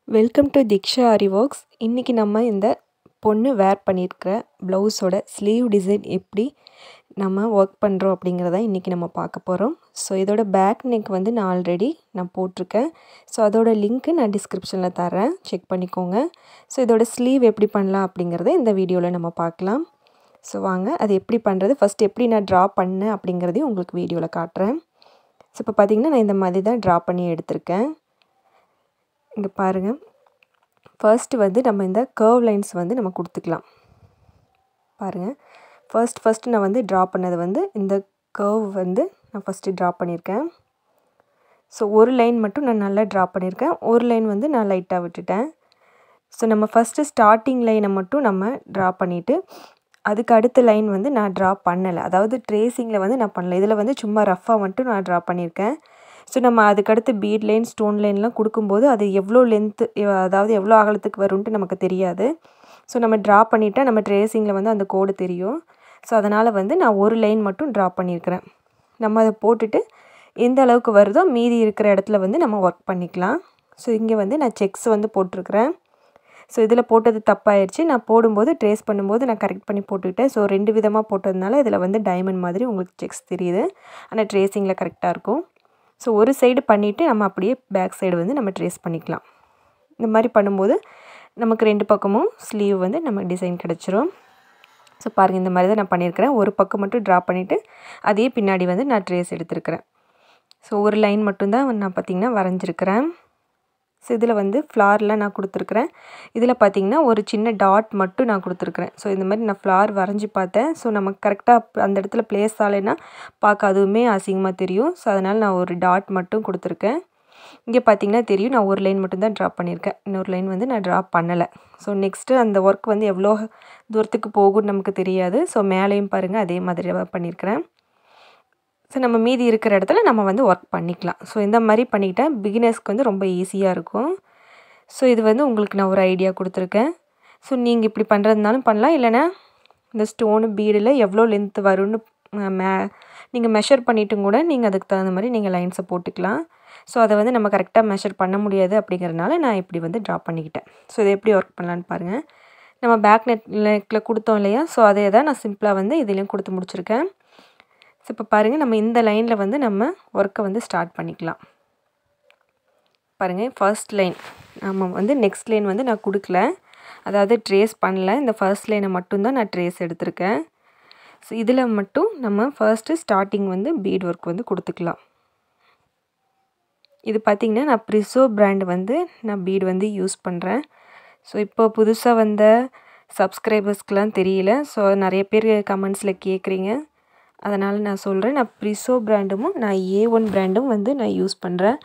Welcome to Diksha aari works. இன்றைக்கி நம்ம இந்த பொண்ணு வேர் பண்ணியிருக்கிற ப்ளவுஸோட ஸ்லீவ் டிசைன் எப்படி நம்ம ஒர்க் பண்ணுறோம் அப்படிங்கிறத இன்றைக்கி நம்ம பார்க்க போகிறோம். ஸோ இதோட பேக் நெக் வந்து நான் ஆல்ரெடி போட்டிருக்கேன். ஸோ அதோட லிங்க்கு நான் டிஸ்கிரிப்ஷனில் தரேன், செக் பண்ணிக்கோங்க. ஸோ இதோட ஸ்லீவ் எப்படி பண்ணலாம் அப்படிங்கிறத இந்த வீடியோவில் நம்ம பார்க்கலாம். ஸோ வாங்க அது எப்படி பண்ணுறது, ஃபஸ்ட் எப்படி நான் ட்ரா பண்ணேன் அப்படிங்கிறதையும் உங்களுக்கு வீடியோவில் காட்டுறேன். ஸோ இப்போ பார்த்திங்கன்னா நான் இந்த மாதிரி தான் ட்ரா பண்ணி எடுத்திருக்கேன். இங்கே பாருங்கள், ஃபர்ஸ்ட்டு வந்து நம்ம இந்த கர்வ் லைன்ஸ் வந்து நம்ம கொடுத்துக்கலாம். பாருங்கள், ஃபர்ஸ்ட்டு நான் வந்து ட்ரா பண்ணது வந்து இந்த கர்வ் வந்து நான் ஃபஸ்ட்டு ட்ரா பண்ணியிருக்கேன். ஸோ ஒரு லைன் மட்டும் நான் நல்லா ட்ரா பண்ணியிருக்கேன், ஒரு லைன் வந்து நான் லைட்டாக விட்டுட்டேன். ஸோ நம்ம ஃபஸ்ட்டு ஸ்டார்டிங் லைனை மட்டும் நம்ம ட்ரா பண்ணிவிட்டு அதுக்கு அடுத்த லைன் வந்து நான் ட்ரா பண்ணலை, அதாவது ட்ரேசிங்கில் வந்து நான் பண்ணலை. இதில் வந்து சும்மா ரஃப்பாக மட்டும் நான் ட்ரா பண்ணியிருக்கேன். ஸோ நம்ம அதுக்கடுத்து பீட் லைன், ஸ்டோன் லைன்லாம் கொடுக்கும்போது அது எவ்வளோ லென்த்து, அதாவது எவ்வளோ அகலத்துக்கு வரும்ன்ட்டு நமக்கு தெரியாது. ஸோ நம்ம ட்ரா பண்ணிவிட்டால் நம்ம ட்ரேசிங்கில் வந்து அந்த கோடு தெரியும். ஸோ அதனால் வந்து நான் ஒரு லைன் மட்டும் ட்ரா பண்ணியிருக்கிறேன். நம்ம அதை போட்டுட்டு எந்த அளவுக்கு வருதோ மீதி இருக்கிற இடத்துல வந்து நம்ம ஒர்க் பண்ணிக்கலாம். ஸோ இங்கே வந்து நான் செக்ஸ் வந்து போட்டிருக்கிறேன். ஸோ இதில் போட்டது தப்பாயிடுச்சு, நான் போடும்போது ட்ரேஸ் பண்ணும்போது நான் கரெக்ட் பண்ணி போட்டுக்கிட்டேன். ஸோ 2 விதமாக போட்டதுனால இதில் வந்து டைமண்ட் மாதிரி உங்களுக்கு செக்ஸ் தெரியுது, ஆனால் ட்ரேசிங்கில் கரெக்டாக இருக்கும். ஸோ ஒரு சைடு பண்ணிவிட்டு நம்ம அப்படியே பேக் சைடு வந்து நம்ம ட்ரேஸ் பண்ணிக்கலாம். இந்த மாதிரி பண்ணும்போது நமக்கு 2 பக்கமும் ஸ்லீவ் வந்து நம்ம டிசைன் கிடச்சிரும். ஸோ பாருங்கள், இந்த மாதிரி தான் நான் பண்ணியிருக்கிறேன். ஒரு பக்கம் மட்டும் ட்ரா பண்ணிவிட்டு அதே பின்னாடி வந்து நான் ட்ரேஸ் எடுத்துருக்கிறேன். ஸோ ஒரு லைன் மட்டும்தான் நான் பார்த்திங்கன்னா வரைஞ்சிருக்கிறேன். ஸோ இதில் வந்து ஃப்ளார்லாம் நான் கொடுத்துருக்குறேன். இதில் பார்த்திங்கன்னா ஒரு சின்ன டாட் மட்டும் நான் கொடுத்துருக்குறேன். ஸோ இந்த மாதிரி நான் ஃப்ளார் வரைஞ்சி பார்த்தேன். ஸோ நமக்கு கரெக்டாக அந்த இடத்துல ப்ளேஸ் ஆகலைன்னா பார்க்க அதுவுமே அசிங்கமாக தெரியும். ஸோ அதனால் நான் ஒரு டாட் மட்டும் கொடுத்துருக்கேன். இங்கே பார்த்திங்கன்னா தெரியும், நான் ஒரு லைன் மட்டும் தான் ட்ரா பண்ணியிருக்கேன், இன்னொரு லைன் வந்து நான் ட்ரா பண்ணலை. ஸோ நெக்ஸ்ட்டு அந்த ஒர்க் வந்து எவ்வளோ தூரத்துக்கு போகும்னு நமக்கு தெரியாது. ஸோ மேலேயும் பாருங்கள் அதே மாதிரி பண்ணியிருக்கிறேன். ஸோ நம்ம மீதி இருக்கிற இடத்துல நம்ம வந்து ஒர்க் பண்ணிக்கலாம். ஸோ இந்த மாதிரி பண்ணிக்கிட்டால் பிகினர்ஸ்க்கு வந்து ரொம்ப ஈஸியாக இருக்கும். ஸோ இது வந்து உங்களுக்கு நான் ஒரு ஐடியா கொடுத்துருக்கேன். ஸோ நீங்கள் இப்படி பண்ணுறதுனாலும் பண்ணலாம், இல்லைனா இந்த ஸ்டோனு பீடில் எவ்வளோ லென்த்து வரும்னு நீங்கள் மெஷர் பண்ணிட்டும் கூட நீங்கள் அதுக்கு தகுந்த மாதிரி நீங்கள் லைன்ஸை போட்டுக்கலாம். ஸோ அதை வந்து நம்ம கரெக்டாக மெஷர் பண்ண முடியாது அப்படிங்கிறதுனால நான் இப்படி வந்து ட்ரா பண்ணிக்கிட்டேன். ஸோ இதை எப்படி ஒர்க் பண்ணலான்னு பாருங்கள். நம்ம பேக் நெக்கில் கொடுத்தோம் இல்லையா, ஸோ அதே தான் நான் சிம்பிளாக வந்து இதுலேயும் கொடுத்து முடிச்சுருக்கேன். ஸோ இப்போ பாருங்கள், நம்ம இந்த லைனில் வந்து நம்ம ஒர்க்கை வந்து ஸ்டார்ட் பண்ணிக்கலாம். பாருங்கள், ஃபர்ஸ்ட் லைன் நம்ம வந்து நெக்ஸ்ட் லைன் வந்து நான் கொடுக்கல, அதாவது ட்ரேஸ் பண்ணல. இந்த ஃபர்ஸ்ட் லைனை மட்டும்தான் நான் ட்ரேஸ் எடுத்திருக்கேன். ஸோ இதில் மட்டும் நம்ம ஃபர்ஸ்ட்டு ஸ்டார்டிங் வந்து பீட் ஒர்க் வந்து கொடுத்துக்கலாம். இது பார்த்திங்கன்னா நான் ப்ரிசோ பிராண்ட் வந்து நான் பீட் வந்து யூஸ் பண்ணுறேன். ஸோ இப்போ புதுசாக வந்த சப்ஸ்கிரைபர்ஸ்க்கெலாம் தெரியல. ஸோ நிறைய பேர் கமெண்ட்ஸில் கேட்குறீங்க, அதனால் நான் சொல்கிறேன். நான் ப்ரிசோ பிராண்டும் நான் A1 பிராண்டும் வந்து நான் யூஸ் பண்ணுறேன்.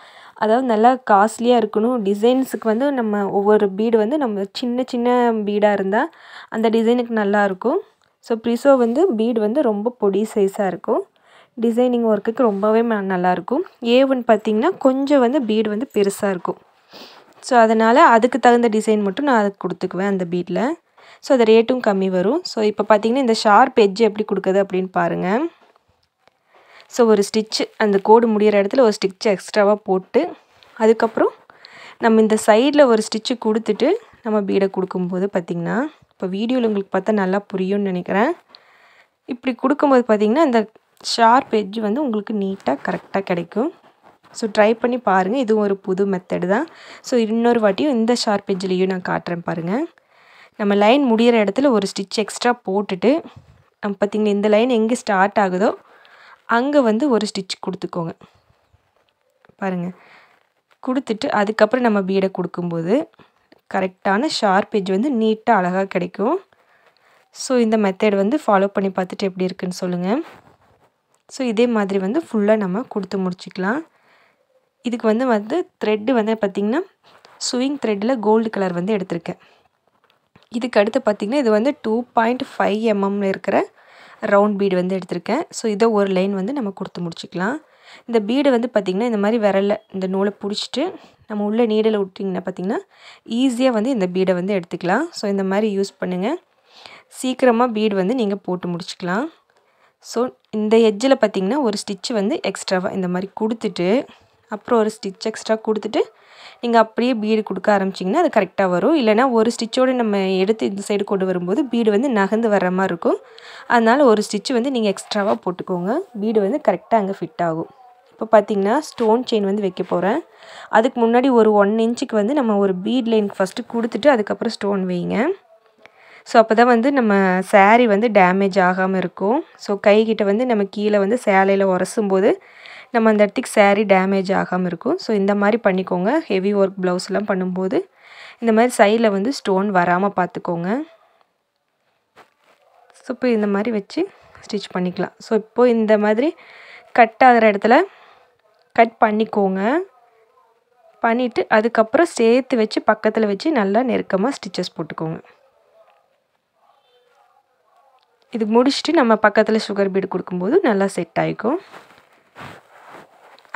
அதாவது நல்லா காஸ்ட்லியாக இருக்கணும், டிசைன்ஸுக்கு வந்து நம்ம ஒவ்வொரு பீடு வந்து நம்ம சின்ன சின்ன பீடாக இருந்தால் அந்த டிசைனுக்கு நல்லாயிருக்கும். ஸோ ப்ரிசோ வந்து பீடு வந்து ரொம்ப பொடி சைஸாக இருக்கும், டிசைனிங் ஒர்க்குக்கு ரொம்பவே நல்லாயிருக்கும். A1 பார்த்திங்கன்னா கொஞ்சம் வந்து பீடு வந்து பெருசாக இருக்கும். ஸோ அதனால் அதுக்கு தகுந்த டிசைன் மட்டும் நான் அதுக்கு கொடுத்துக்குவேன் அந்த பீடில். ஸோ அது ரேட்டும் கம்மி வரும். ஸோ இப்போ பார்த்திங்கன்னா இந்த ஷார்ப் எட்ஜ் எப்படி கொடுக்குது அப்படின்னு பாருங்கள். ஸோ ஒரு ஸ்டிச்சு அந்த கோடு முடிகிற இடத்துல ஒரு ஸ்டிச் எக்ஸ்ட்ராவாக போட்டு அதுக்கப்புறம் நம்ம இந்த சைடில் ஒரு ஸ்டிச்சு கொடுத்துட்டு நம்ம பீடை கொடுக்கும்போது பார்த்திங்கன்னா, இப்போ வீடியோவில் உங்களுக்கு பார்த்தா நல்லா புரியும்னு நினைக்கிறேன். இப்படி கொடுக்கும்போது பார்த்திங்கன்னா இந்த ஷார்ப் எட்ஜ் வந்து உங்களுக்கு நீட்டாக கரெக்டாக கிடைக்கும். ஸோ ட்ரை பண்ணி பாருங்கள், இதுவும் ஒரு புது மெத்தடு தான். ஸோ இன்னொரு வாட்டியும் இந்த ஷார்ப் எட்ஜ்லேயும் நான் காட்டுறேன் பாருங்கள். நம்ம லைன் முடிகிற இடத்துல ஒரு ஸ்டிச் எக்ஸ்ட்ரா போட்டுட்டு நம்ம பார்த்திங்கன்னா இந்த லைன் எங்கே ஸ்டார்ட் ஆகுதோ அங்கே வந்து ஒரு ஸ்டிச் கொடுத்துக்கோங்க. பாருங்கள், கொடுத்துட்டு அதுக்கப்புறம் நம்ம பீடை கொடுக்கும்போது கரெக்டான ஷார்ப் எட்ஜ் வந்து நீட்டாக அழகாக கிடைக்கும். ஸோ இந்த மெத்தட் வந்து ஃபாலோ பண்ணி பார்த்துட்டு எப்படி இருக்குன்னு சொல்லுங்கள். ஸோ இதே மாதிரி வந்து ஃபுல்லாக நம்ம கொடுத்து முடிச்சிக்கலாம். இதுக்கு வந்து த்ரெட்டு வந்து பார்த்திங்கன்னா ஸ்விங் த்ரெட்டில் கோல்டு கலர் வந்து எடுத்திருக்கேன். இதுக்கு அடுத்து பார்த்திங்கன்னா இது வந்து 2.5 mm இருக்கிற ரவுண்ட் பீடு வந்து எடுத்திருக்கேன். ஸோ இதை ஒரு லைன் வந்து நம்ம கொடுத்து முடிச்சிக்கலாம். இந்த பீடு வந்து பார்த்திங்கன்னா இந்த மாதிரி விரலில் இந்த நூலை பிடிச்சிட்டு நம்ம உள்ளே நீடில் விட்டிங்கன்னா பார்த்திங்கன்னா ஈஸியாக வந்து இந்த பீடை வந்து எடுத்துக்கலாம். ஸோ இந்த மாதிரி யூஸ் பண்ணுங்கள், சீக்கிரமாக பீடு வந்து நீங்கள் போட்டு முடிச்சிக்கலாம். ஸோ இந்த எட்ஜில் பார்த்திங்கன்னா ஒரு ஸ்டிச்சு வந்து எக்ஸ்ட்ராவாக இந்த மாதிரி கொடுத்துட்டு அப்புறம் ஒரு ஸ்டிச் எக்ஸ்ட்ரா கொடுத்துட்டு நீங்கள் அப்படியே பீடு கொடுக்க ஆரம்பிச்சிங்கன்னா அது கரெக்டாக வரும். இல்லைனா ஒரு ஸ்டிச்சோடு நம்ம எடுத்து இந்த சைடு கொண்டு வரும்போது பீடு வந்து நகர்ந்து வர்ற மாதிரி இருக்கும். அதனால் ஒரு ஸ்டிச்சு வந்து நீங்கள் எக்ஸ்ட்ராவாக போட்டுக்கோங்க. பீடு வந்து கரெக்டாக அங்கே ஃபிட் ஆகும். இப்போ பார்த்திங்கன்னா ஸ்டோன் செயின் வந்து வைக்க போகிறேன். அதுக்கு முன்னாடி ஒரு 1 இன்ச்சுக்கு வந்து நம்ம ஒரு பீட் லைன் ஃபஸ்ட்டு கொடுத்துட்டு அதுக்கப்புறம் ஸ்டோன் வைங்க. ஸோ அப்போ தான் வந்து நம்ம saree வந்து டேமேஜ் ஆகாமல் இருக்கும். ஸோ கைக்கிட்ட வந்து நம்ம கீழே வந்து சேலையில் உரசும்போது நம்ம அந்த இடத்துக்கு saree டேமேஜ் ஆகாமல் இருக்கும். ஸோ இந்த மாதிரி பண்ணிக்கோங்க. ஹெவி ஒர்க் ப்ளவுஸ்லாம் பண்ணும்போது இந்த மாதிரி சைடில் வந்து ஸ்டோன் வராமல் பார்த்துக்கோங்க. ஸோ இப்போ இந்த மாதிரி வச்சு ஸ்டிச் பண்ணிக்கலாம். ஸோ இப்போது இந்த மாதிரி கட் ஆகிற இடத்துல கட் பண்ணிக்கோங்க. பண்ணிவிட்டு அதுக்கப்புறம் சேர்த்து வச்சு பக்கத்தில் வச்சு நல்லா நெருக்கமாக ஸ்டிச்சஸ் போட்டுக்கோங்க. இது முடிச்சுட்டு நம்ம பக்கத்தில் சுகர் பீடு கொடுக்கும்போது நல்லா செட் ஆகிக்கும்.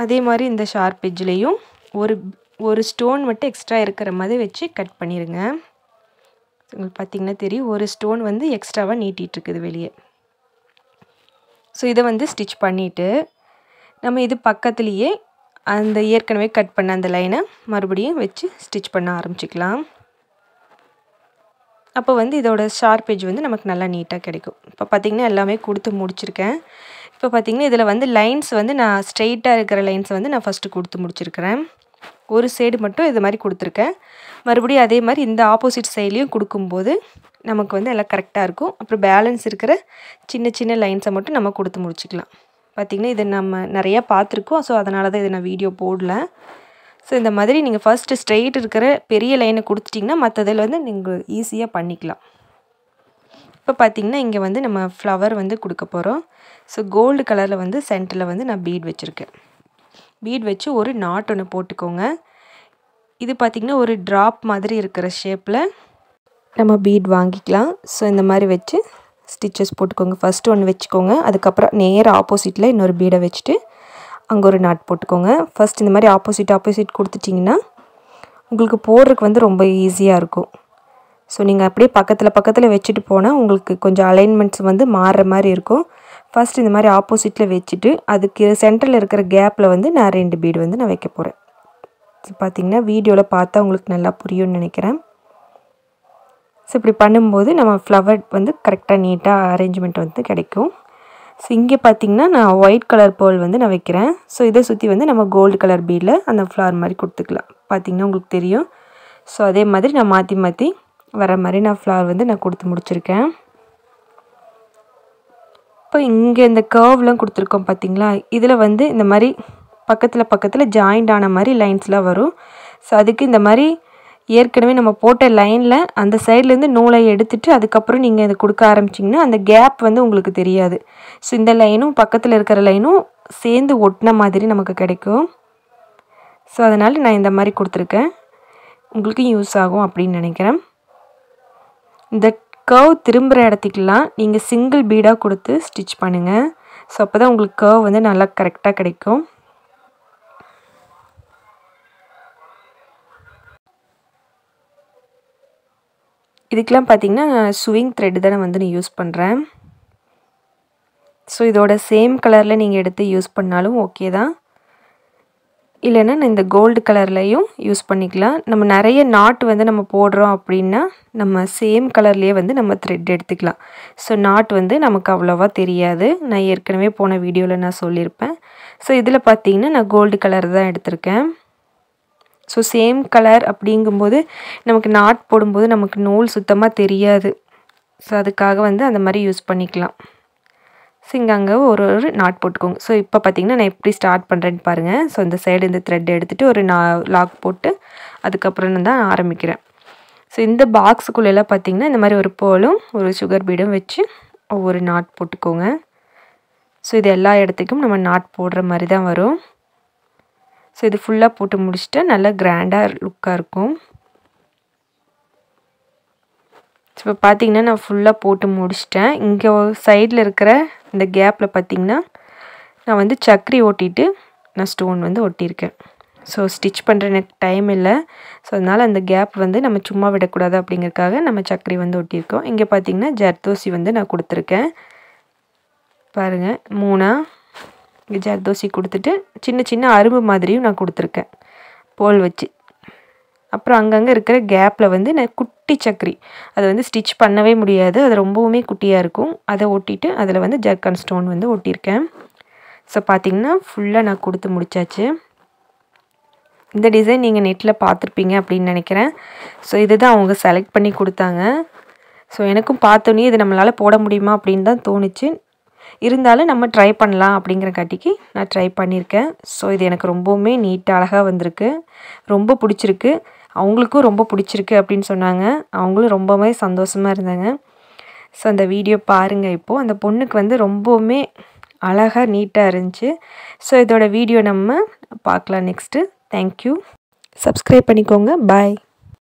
அதே மாதிரி இந்த ஷார்ப் எட்ஜ்லேயும் ஒரு ஸ்டோன் மட்டும் எக்ஸ்ட்ரா இருக்கிற மாதிரி வச்சு கட் பண்ணிடுங்க. உங்களுக்கு பார்த்திங்கன்னா தெரியும், ஒரு ஸ்டோன் வந்து எக்ஸ்ட்ராவாக நீட்டிகிட்ருக்குது வெளியே. ஸோ இதை வந்து ஸ்டிச் பண்ணிவிட்டு நம்ம இது பக்கத்துலேயே அந்த ஏற்கனவே கட் பண்ண அந்த லைனை மறுபடியும் வச்சு ஸ்டிச் பண்ண ஆரம்பிச்சிக்கலாம். அப்போ வந்து இதோட ஷார்ப் எட்ஜ் வந்து நமக்கு நல்லா நீட்டாக கிடைக்கும். இப்போ பார்த்திங்கன்னா எல்லாமே கொடுத்து முடிச்சிருக்கேன். இப்போ பார்த்திங்கன்னா இதில் வந்து லைன்ஸ் வந்து நான் ஸ்ட்ரெயிட்டாக இருக்கிற லைன்ஸ் வந்து நான் ஃபஸ்ட்டு கொடுத்து முடிச்சிருக்கிறேன். ஒரு சைடு மட்டும் இது மாதிரி கொடுத்துருக்கேன். மறுபடியும் அதே மாதிரி இந்த ஆப்போசிட் சைட்லேயும் கொடுக்கும்போது நமக்கு வந்து எல்லாம் கரெக்டாக இருக்கும். அப்புறம் பேலன்ஸ் இருக்கிற சின்ன சின்ன லைன்ஸை மட்டும் நம்ம கொடுத்து முடிச்சிக்கலாம். பார்த்திங்கன்னா இதை நம்ம நிறையா பார்த்துருக்கோம். ஸோ அதனால தான் இதை நான் வீடியோ போடல. ஸோ இந்த மாதிரி நீங்கள் ஃபஸ்ட்டு ஸ்ட்ரெயிட் இருக்கிற பெரிய லைனை கொடுத்துட்டிங்கன்னா மற்றதில் வந்து நீங்கள் ஈஸியாக பண்ணிக்கலாம். இப்போ பார்த்திங்கன்னா இங்கே வந்து நம்ம ஃப்ளவர் வந்து கொடுக்க போகிறோம். ஸோ கோல்டு கலரில் வந்து சென்டரில் வந்து நான் பீட் வச்சுருக்கேன். பீட் வச்சு ஒரு நாட் ஒன்று போட்டுக்கோங்க. இது பார்த்திங்கன்னா ஒரு ட்ராப் மாதிரி இருக்கிற ஷேப்பில் நம்ம பீட் வாங்கிக்கலாம். ஸோ இந்த மாதிரி வச்சு ஸ்டிச்சஸ் போட்டுக்கோங்க. ஃபஸ்ட்டு ஒன்று வச்சுக்கோங்க. அதுக்கப்புறம் நேராக ஆப்போசிட்டில் இன்னொரு பீடை வச்சுட்டு அங்கே ஒரு நாட் போட்டுக்கோங்க. ஃபஸ்ட் இந்த மாதிரி ஆப்போசிட் கொடுத்துட்டிங்கன்னா உங்களுக்கு போடுறதுக்கு வந்து ரொம்ப ஈஸியாக இருக்கும். ஸோ நீங்கள் அப்படியே பக்கத்தில் வச்சுட்டு போனால் உங்களுக்கு கொஞ்சம் அலைன்மெண்ட்ஸ் வந்து மாறுற மாதிரி இருக்கும். ஃபஸ்ட் இந்த மாதிரி ஆப்போசிட்டில் வச்சுட்டு அதுக்கு சென்டரில் இருக்கிற கேப்பில் வந்து நான் 2 பீடு வந்து நான் வைக்க போகிறேன். ஸோ பார்த்திங்கன்னா வீடியோவில் பார்த்தா உங்களுக்கு நல்லா புரியும்னு நினைக்கிறேன். ஸோ இப்படி பண்ணும்போது நம்ம ஃப்ளவர் வந்து கரெக்டாக நீட்டாக அரேஞ்ச்மெண்ட் வந்து கிடைக்கும். ஸோ இங்கே பார்த்திங்கன்னா நான் ஒயிட் கலர் பேர்ல் வந்து நான் வைக்கிறேன். ஸோ இதை சுற்றி வந்து நம்ம கோல்டு கலர் பீடில் அந்த ஃப்ளவர் மாதிரி கொடுத்துக்கலாம். பார்த்திங்கன்னா உங்களுக்கு தெரியும். ஸோ அதே மாதிரி நான் மாற்றி வர மாதிரி நான் ஃப்ளவர் வந்து நான் கொடுத்து முடிச்சிருக்கேன். இப்போ இங்கே இந்த கர்வ்லாம் கொடுத்துருக்கோம் பார்த்திங்களா, இதில் வந்து இந்த மாதிரி பக்கத்தில் ஜாயிண்ட் ஆன மாதிரி லைன்ஸ்லாம் வரும். ஸோ அதுக்கு இந்த மாதிரி ஏற்கனவே நம்ம போட்ட லைனில் அந்த சைட்லேருந்து நூலை எடுத்துகிட்டு அதுக்கப்புறம் நீங்கள் இதை கொடுக்க ஆரம்பிச்சிங்கன்னா அந்த கேப் வந்து உங்களுக்கு தெரியாது. ஸோ இந்த லைனும் பக்கத்தில் இருக்கிற லைனும் சேர்ந்து ஒட்டின மாதிரி நமக்கு கிடைக்கும். ஸோ அதனால் நான் இந்த மாதிரி கொடுத்துருக்கேன். உங்களுக்கும் யூஸ் ஆகும் அப்படின்னு நினைக்கிறேன். இந்த கர்வ் திரும்புகிற இடத்துக்கெல்லாம் நீங்கள் சிங்கிள் பீடாக கொடுத்து ஸ்டிச் பண்ணுங்கள். ஸோ அப்போ தான் உங்களுக்கு கர்வ் வந்து நல்லா கரெக்டாக கிடைக்கும். இதுக்கெலாம் பார்த்திங்கன்னா நான் ஸ்விங் த்ரெட்டு தான் நான் வந்து யூஸ் பண்ணுறேன். ஸோ இதோட சேம் கலரில் நீங்கள் எடுத்து யூஸ் பண்ணாலும் ஓகே தான். இல்லைன்னா நான் இந்த கோல்டு கலர்லேயும் யூஸ் பண்ணிக்கலாம். நம்ம நிறைய நாட் வந்து நம்ம போடுறோம் அப்படின்னா நம்ம சேம் கலர்லேயே வந்து நம்ம த்ரெட் எடுத்துக்கலாம். ஸோ நாட் வந்து நமக்கு அவ்வளோவா தெரியாது. நான் ஏற்கனவே போன வீடியோவில் நான் சொல்லியிருப்பேன். ஸோ இதில் பார்த்திங்கன்னா நான் கோல்டு கலர் தான் எடுத்திருக்கேன். ஸோ சேம் கலர் அப்படிங்கும்போது நமக்கு நாட் போடும்போது நமக்கு நூல் சுத்தமாக தெரியாது. ஸோ அதுக்காக வந்து அந்த மாதிரி யூஸ் பண்ணிக்கலாம். ஸோ இங்கே அங்கே ஒரு நாட் போட்டுக்கோங்க. ஸோ இப்போ பார்த்திங்கன்னா நான் எப்படி ஸ்டார்ட் பண்ணுறேன்னு பாருங்கள். ஸோ இந்த சைடு இந்த த்ரெட் எடுத்துகிட்டு ஒரு லாக் போட்டு அதுக்கப்புறம் தான் ஆரம்பிக்கிறேன். ஸோ இந்த பாக்ஸுக்குள்ளெல்லாம் பார்த்திங்கன்னா இந்த மாதிரி ஒரு பேர்லும் ஒரு சுகர் பீடும் வச்சு ஒவ்வொரு நாட் போட்டுக்கோங்க. ஸோ இது எல்லா இடத்துக்கும் நம்ம நாட் போடுற மாதிரி தான் வரும். ஸோ இது ஃபுல்லாக போட்டு முடிச்சுட்டு நல்லா கிராண்டாக லுக்காக இருக்கும். ஸோ இப்போ பார்த்திங்கன்னா நான் ஃபுல்லாக போட்டு முடிச்சிட்டேன். இங்கே சைடில் இருக்கிற இந்த கேப்பில் பார்த்திங்கன்னா நான் வந்து சக்கரி ஓட்டிட்டு நான் ஸ்டோன் வந்து ஒட்டியிருக்கேன். ஸோ ஸ்டிச் பண்ணுற எனக்கு டைம் இல்லை. ஸோ அதனால் அந்த கேப் வந்து நம்ம சும்மா விடக்கூடாது அப்படிங்கிறதுக்காக நம்ம சக்கரி வந்து ஒட்டியிருக்கோம். இங்கே பார்த்திங்கன்னா ஜர்தோசி வந்து நான் கொடுத்துருக்கேன். பாருங்கள் 3 இங்கே ஜர்தோசி கொடுத்துட்டு சின்ன சின்ன அரும்பு மாதிரியும் நான் கொடுத்துருக்கேன் போல் வச்சு. அப்புறம் அங்கங்கே இருக்கிற கேப்பில் வந்து நான் குட்டி சக்கரி அதை வந்து ஸ்டிச் பண்ணவே முடியாது, அது ரொம்பவுமே குட்டியாக இருக்கும், அதை ஒட்டிட்டு அதில் வந்து ஜர்க்கன் ஸ்டோன் வந்து ஒட்டியிருக்கேன். ஸோ பார்த்திங்கன்னா ஃபுல்லாக நான் கொடுத்து முடித்தாச்சு. இந்த டிசைன் நீங்கள் நெட்டில் பார்த்துருப்பீங்க அப்படின்னு நினைக்கிறேன். ஸோ இதுதான் அவங்க செலக்ட் பண்ணி கொடுத்தாங்க. ஸோ எனக்கும் பார்த்தோன்னே இது நம்மளால் போட முடியுமா அப்படின்னு தான் தோணுச்சு. இருந்தாலும் நம்ம ட்ரை பண்ணலாம் அப்படிங்கிறக்காட்டிக்கு நான் ட்ரை பண்ணியிருக்கேன். ஸோ இது எனக்கு ரொம்பவுமே நீட்டாக அழகாக வந்திருக்கு, ரொம்ப பிடிச்சிருக்கு. அவங்களுக்கும் ரொம்ப பிடிச்சிருக்கு அப்படின்னு சொன்னாங்க. அவங்களும் ரொம்பவே சந்தோஷமாக இருந்தாங்க. ஸோ அந்த வீடியோ பாருங்கள். இப்போது அந்த பொண்ணுக்கு வந்து ரொம்பவுமே அழகாக நீட்டாக இருந்துச்சு. ஸோ இதோட வீடியோ நம்ம பார்க்கலாம் நெக்ஸ்ட்டு. தேங்க்யூ. சப்ஸ்கிரைப் பண்ணிக்கோங்க. பாய்.